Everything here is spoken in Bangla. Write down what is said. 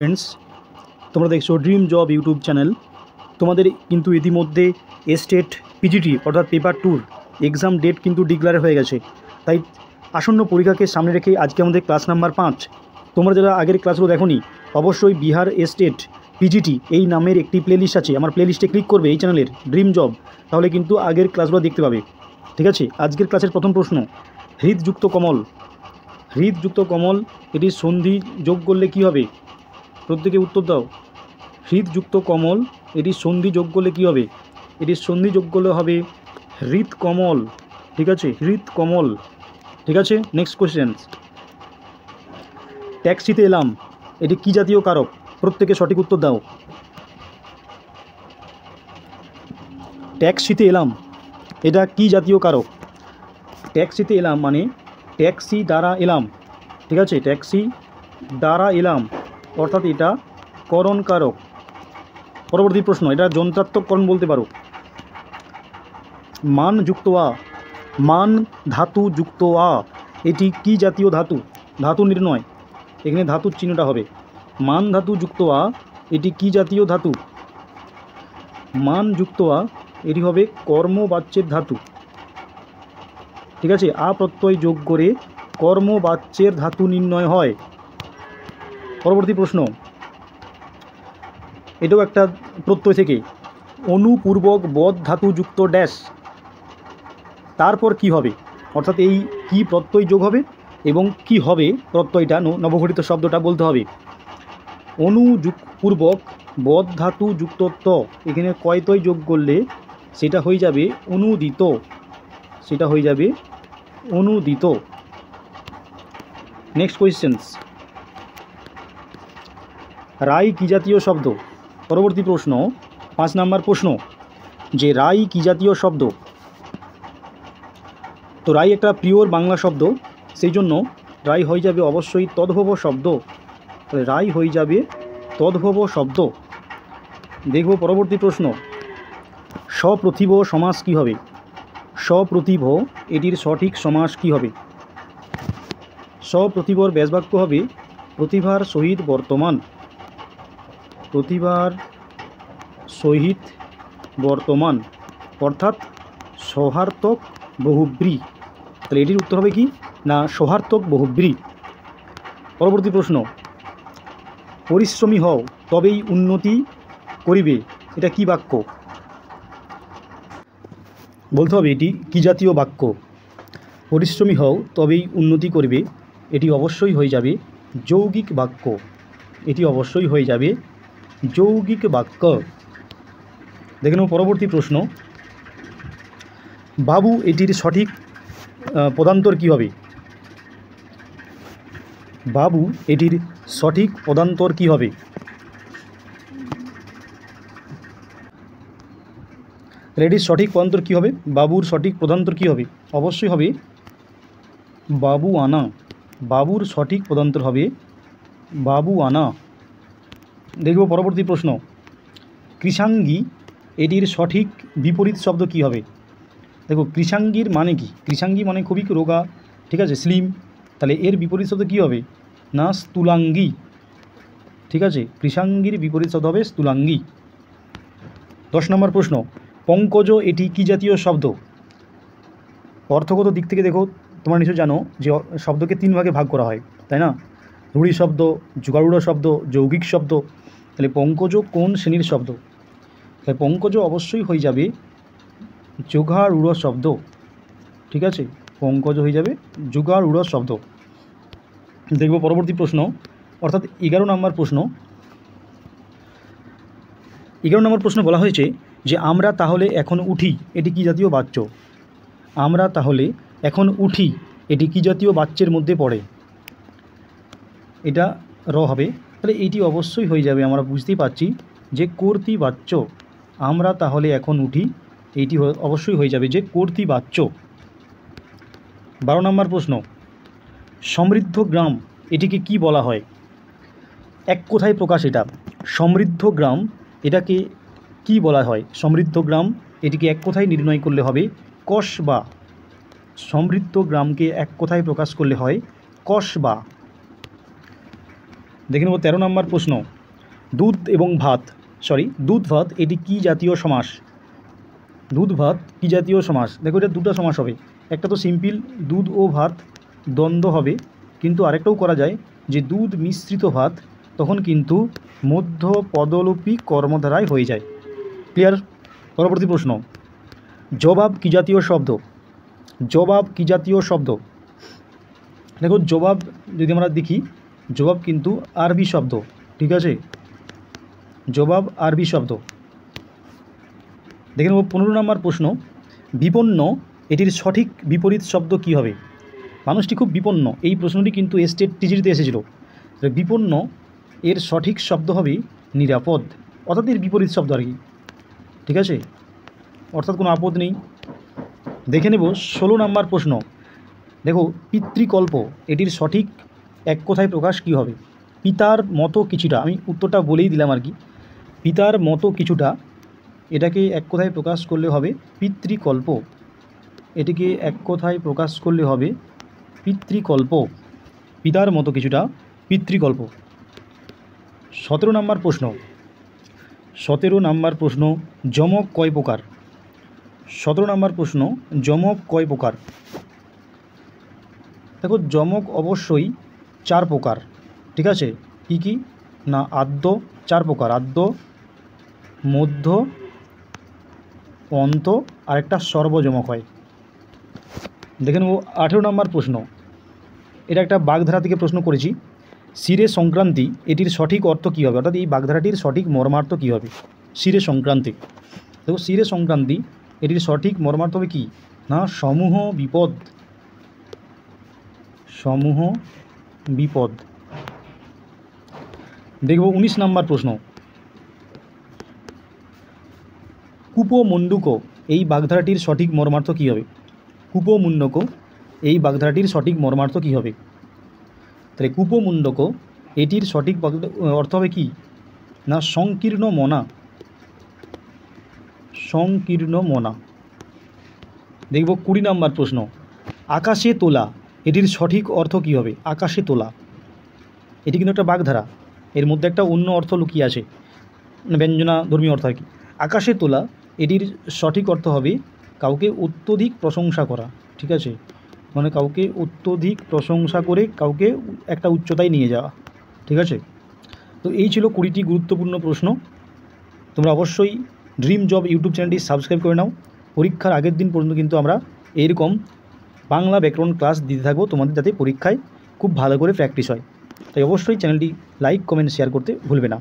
ফ্রেন্ডস, তোমরা দেখছো ড্রিম জব ইউটিউব চ্যানেল। তোমাদের কিন্তু ইতিমধ্যে এস্টেট পিজিটি অর্থাৎ পেপার 2 এক্সাম ডেট কিন্তু ডিক্লেয়ার হয়ে গেছে। তাই আসন্ন পরীক্ষাকে সামনে রেখে আজকে আমাদের ক্লাস নাম্বার 5। তোমরা যারা আগের ক্লাসগুলো দেখোনি, অবশ্যই বিহার এস্টেট পিজিটি এই নামের একটি প্লেলিস্ট আছে, আমার প্লেলিস্টে ক্লিক করবে এই চ্যানেলের ড্রিম জব, তাহলে কিন্তু আগের ক্লাসগুলো দেখতে পাবে। ঠিক আছে, আজকের ক্লাসের প্রথম প্রশ্ন, হৃদযুক্ত কমল। হৃদযুক্ত কমল এটি সন্ধি যোগ করলে কী হবে? প্রত্যেকে উত্তর দাও। হৃদযুক্ত কমল এটি সন্ধি যোগ করলে কী হবে? এটি সন্ধি যোগ করলে হবে হৃদকমল। ঠিক আছে, হৃদকমল। ঠিক আছে, নেক্সট কোশ্চেন। ট্যাক্সিতে এলাম এটি কী জাতীয় কারক? প্রত্যেকে সঠিক উত্তর দাও। ট্যাক্সিতে এলাম এটা কী জাতীয় কারক? ট্যাক্সিতে এলাম মানে ট্যাক্সি দ্বারা এলাম। ঠিক আছে, ট্যাক্সি দ্বারা এলাম অর্থাৎ এটা করণ কারক। পরবর্তী প্রশ্ন, এটা যন্ত্রাত্মককরণ বলতে পারো। মান যুক্ত আ, মান ধাতু যুক্ত আ এটি কি জাতীয় ধাতু? ধাতু নির্ণয়, এখানে ধাতুর চিহ্নটা হবে। মান ধাতু যুক্ত আ এটি কি জাতীয় ধাতু? মান যুক্ত আ এটি হবে কর্মবাচ্যের ধাতু। ঠিক আছে, আ প্রত্যয় যোগ করে কর্মবাচ্যের ধাতু নির্ণয় হয়। পরবর্তী প্রশ্ন, এটাও একটা প্রত্যয় থেকে, অনুপূর্বক বদ ধাতু যুক্ত ড্যাশ, তারপর কি হবে? অর্থাৎ এই কি প্রত্যয় যোগ হবে এবং কি হবে প্রত্যয়টা, নবগঠিত শব্দটা বলতে হবে। পূর্বক বদ ধাতু যুক্ত ত, এখানে কয়তয় যোগ করলে সেটা হয়ে যাবে অনুদিত, সেটা হয়ে যাবে অনুদিত। নেক্সট কোয়েশ্চেন্স, রাই কি জাতীয় শব্দ? পরবর্তী প্রশ্ন 5 নম্বর প্রশ্ন, যে রাই কি জাতীয় শব্দ? তো রাই একটা পিওর বাংলা শব্দ, সেই জন্য রাই হয়ে যাবে অবশ্যই তদ্ভব শব্দ। রাই হয়ে যাবে তদ্ভব শব্দ। দেখব পরবর্তী প্রশ্ন, সপ্রতিভ সমাস কি হবে? সপ্রতিভ এটির সঠিক সমাস কি হবে? সপ্রতিভর ব্যাসবাক্য হবে প্রতিভার সহিত বর্তমান। প্রতিভার সহিত বর্তমান অর্থাৎ সহার্থক বহুব্রী। তাহলে এটির উত্তর হবে কি না, সহার্থক বহুব্রী। পরবর্তী প্রশ্ন, পরিশ্রমী হও তবেই উন্নতি করিবে, এটা কি বাক্য? বলতে হবে এটি কি জাতীয় বাক্য। পরিশ্রমী হও তবেই উন্নতি করিবে, এটি অবশ্যই হয়ে যাবে যৌগিক বাক্য। এটি অবশ্যই হয়ে যাবে যৌগিক বাক্য। দেখে নেব পরবর্তী প্রশ্ন, বাবু এটির সঠিক পদান্তর কী হবে? বাবু এটির সঠিক পদান্তর কী হবে? এটির সঠিক পদান্তর কী হবে? বাবুর সঠিক পদান্তর কী হবে? অবশ্যই হবে বাবু আনা। বাবুর সঠিক পদান্তর হবে বাবু আনা। দেখব পরবর্তী প্রশ্ন, কৃষাঙ্গী এটির সঠিক বিপরীত শব্দ কী হবে? দেখো কৃষাঙ্গীর মানে কি? কৃষাঙ্গী মানে খুবই রোগা, ঠিক আছে, স্লিম। তাহলে এর বিপরীত শব্দ কী হবে না, স্থূলাঙ্গী। ঠিক আছে, কৃষাঙ্গীর বিপরীত শব্দ হবে স্থূলাঙ্গী। 10 নম্বর প্রশ্ন, পঙ্কজ এটি কি জাতীয় শব্দ? অর্থগত দিক থেকে দেখো, তোমরা নিশ্চয় জানো যে শব্দকে 3 ভাগে ভাগ করা হয়, তাই না? রূঢ়ি শব্দ, যুগারূঢ় শব্দ, যৌগিক শব্দ। তাহলে পঙ্কজ কোন শ্রেণীর শব্দ? তাহলে পঙ্কজ অবশ্যই হয়ে যাবে যুগারূঢ় শব্দ। ঠিক আছে, পঙ্কজ হয়ে যাবে যুগারূঢ় শব্দ। দেখব পরবর্তী প্রশ্ন, অর্থাৎ 11 নম্বর প্রশ্ন। 11 নম্বর প্রশ্ন বলা হয়েছে যে আমরা তাহলে এখন উঠি, এটি কি জাতীয় বাচ্য? আমরা তাহলে এখন উঠি এটি কি জাতীয় বাচ্যের মধ্যে পড়ে? এটা র হবে। তাহলে এইটি অবশ্যই হয়ে যাবে, আমরা বুঝতেই পারছি যে কর্তৃবাচ্য। আমরা তাহলে এখন উঠি এইটি অবশ্যই হয়ে যাবে যে কর্তৃবাচ্য। 12 নম্বর প্রশ্ন, সমৃদ্ধ গ্রাম এটিকে কি বলা হয়? এক কথায় প্রকাশ এটা। সমৃদ্ধ গ্রাম এটাকে কি বলা হয়? সমৃদ্ধ গ্রাম এটিকে এক কথায় নির্ণয় করলে হবে কসবা। সমৃদ্ধ গ্রামকে এক কথায় প্রকাশ করলে হয় কসবা। দেখে নেব 13 নম্বর প্রশ্ন, দুধ এবং ভাত দুধ ভাত এটি কী জাতীয় সমাস? দুধ ভাত কী জাতীয় সমাস? দেখো এটা দুটো সমাস হবে, একটা তো সিম্পল দুধ ও ভাত দ্বন্দ্ব হবে, কিন্তু আরেকটাও করা যায় যে দুধ মিশ্রিত ভাত, তখন কিন্তু মধ্য পদলোপী কর্মধারায় হয়ে যায়। ক্লিয়ার? পরবর্তী প্রশ্ন, জবাব কী জাতীয় শব্দ? জবাব কী জাতীয় শব্দ? দেখো জবাব যদি আমরা দেখি, জবাব কিন্তু আরবি শব্দ, ঠিক আছে, জবাব আরবি শব্দ। দেখে নেব 15 নম্বর প্রশ্ন, বিপন্ন এটির সঠিক বিপরীত শব্দ কী হবে? মানুষটি খুব বিপন্ন, এই প্রশ্নটি কিন্তু স্টেট টিজিটিতে এসেছিল। বিপন্ন এর সঠিক শব্দ হবে নিরাপদ, অর্থাৎ এর বিপরীত শব্দ আর কি, ঠিক আছে, অর্থাৎ কোনো আপদ নেই। দেখে নেব 16 নম্বর প্রশ্ন, দেখো পিতৃকল্প এটির সঠিক এক কথায় প্রকাশ কী হবে? পিতার মতো কিছুটা, আমি উত্তরটা বলেই দিলাম আর কি, পিতার মতো কিছুটা, এটাকে এক কথায় প্রকাশ করলে হবে পিতৃকল্প, এটিকে এক কথায় প্রকাশ করলে হবে পিতৃকল্প, পিতার মতো কিছুটা পিতৃকল্প। 17 নম্বর প্রশ্ন, 17 নম্বর প্রশ্ন, যমক কয় প্রকার? 17 নম্বর প্রশ্ন, যমক কয় প্রকার? দেখো যমক অবশ্যই 4 প্রকার, ঠিক আছে, কী কী না আদ্য 4 প্রকার, আদ্য, মধ্য, অন্ত আর একটা সর্বযমক হয়। দেখে নেব 18 নম্বর প্রশ্ন, এটা একটা বাগধারা থেকে প্রশ্ন করেছি, শিরে সংক্রান্তি এটির সঠিক অর্থ কী হবে? অর্থাৎ এই বাগধারাটির সঠিক মর্মার্থ কী হবে? শিরে সংক্রান্তি, দেখো শিরে সংক্রান্তি এটির সঠিক মর্মার্থ হবে কী না সমূহ বিপদ, সমূহ বিপদ। দেখব 19 নম্বর প্রশ্ন, কূপমণ্ডূক এই বাগধারাটির সঠিক মর্মার্থ কী হবে? কূপমণ্ডূক এই বাগধারাটির সঠিক মর্মার্থ কী হবে? তাহলে কূপমণ্ডূক এটির সঠিক অর্থ হবে কি না সংকীর্ণ মনা, সংকীর্ণ মনা। দেখব 20 নম্বর প্রশ্ন, আকাশে তোলা এটির সঠিক অর্থ কী হবে? আকাশে তোলা এটি কিন্তু একটা বাগধারা, এর মধ্যে একটা অন্য অর্থ লুকিয়ে আছে, ব্যঞ্জনা ধর্মীয় অর্থ আর কি। আকাশে তোলা এটির সঠিক অর্থ হবে কাউকে অত্যধিক প্রশংসা করা, ঠিক আছে, মানে কাউকে অত্যধিক প্রশংসা করে কাউকে একটা উচ্চতায় নিয়ে যাওয়া, ঠিক আছে। তো এই ছিল 20টি গুরুত্বপূর্ণ প্রশ্ন। তোমরা অবশ্যই ড্রিম জব ইউটিউব চ্যানেলটি সাবস্ক্রাইব করে নাও। পরীক্ষার আগের দিন পর্যন্ত কিন্তু আমরা এইরকম বাংলা ব্যাকরণ ক্লাস দিতে থাকবো তোমাদের, যাতে পরীক্ষায় খুব ভালো করে প্র্যাকটিস হয়। তাই অবশ্যই চ্যানেলটি লাইক, কমেন্ট, শেয়ার করতে ভুলবে না।